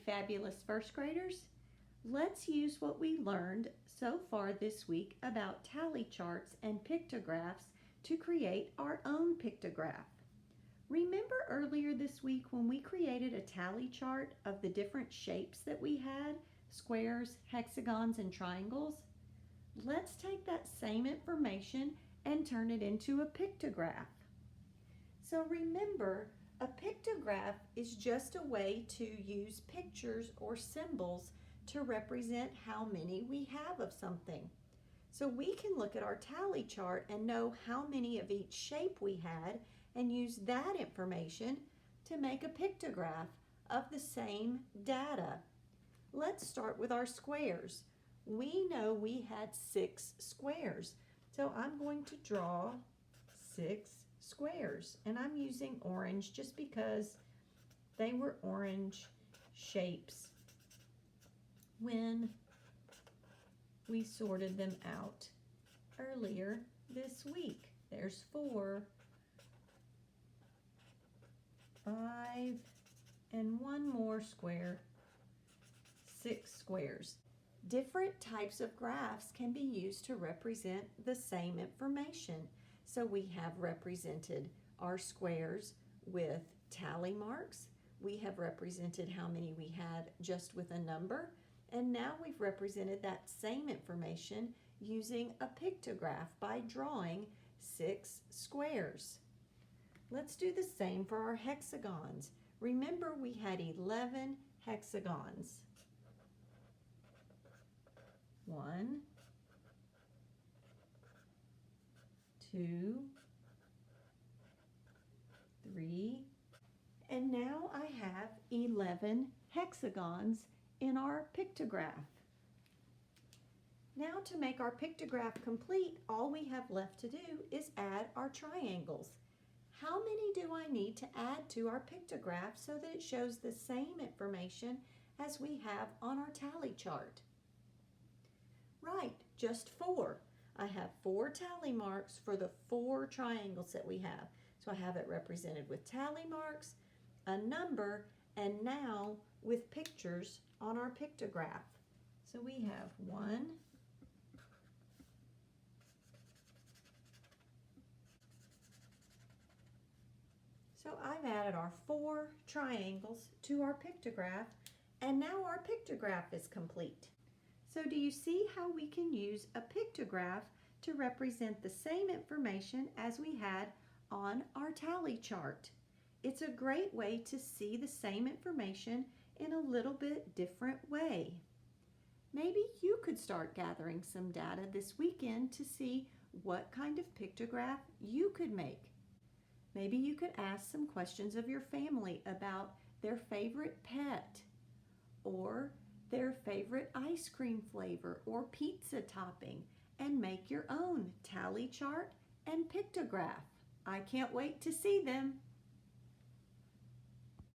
fabulous first graders. Let's use what we learned so far this week about tally charts and pictographs to create our own pictograph. Remember earlier this week when we created a tally chart of the different shapes that we had, squares, hexagons, and triangles? Let's take that same information and turn it into a pictograph. So remember, a pictograph is just a way to use pictures or symbols to represent how many we have of something. So we can look at our tally chart and know how many of each shape we had and use that information to make a pictograph of the same data. Let's start with our squares. We know we had 6 squares, so I'm going to draw 6 squares, and I'm using orange just because they were orange shapes when we sorted them out earlier this week. There's 4, 5, and one more square, 6 squares. Different types of graphs can be used to represent the same information. So we have represented our squares with tally marks. We have represented how many we had just with a number. And now we've represented that same information using a pictograph by drawing 6 squares. Let's do the same for our hexagons. Remember, we had 11 hexagons. 1, 2, 3, and now I have 11 hexagons in our pictograph. Now to make our pictograph complete, all we have left to do is add our triangles. How many do I need to add to our pictograph so that it shows the same information as we have on our tally chart? Right, just 4. I have 4 tally marks for the 4 triangles that we have. So I have it represented with tally marks, a number, and now with pictures on our pictograph. So we have 1, 2. So I've added our 4 triangles to our pictograph, and now our pictograph is complete. So do you see how we can use a pictograph to represent the same information as we had on our tally chart? It's a great way to see the same information in a little bit different way. Maybe you could start gathering some data this weekend to see what kind of pictograph you could make. Maybe you could ask some questions of your family about their favorite pet, or their favorite ice cream flavor or pizza topping, and make your own tally chart and pictograph. I can't wait to see them.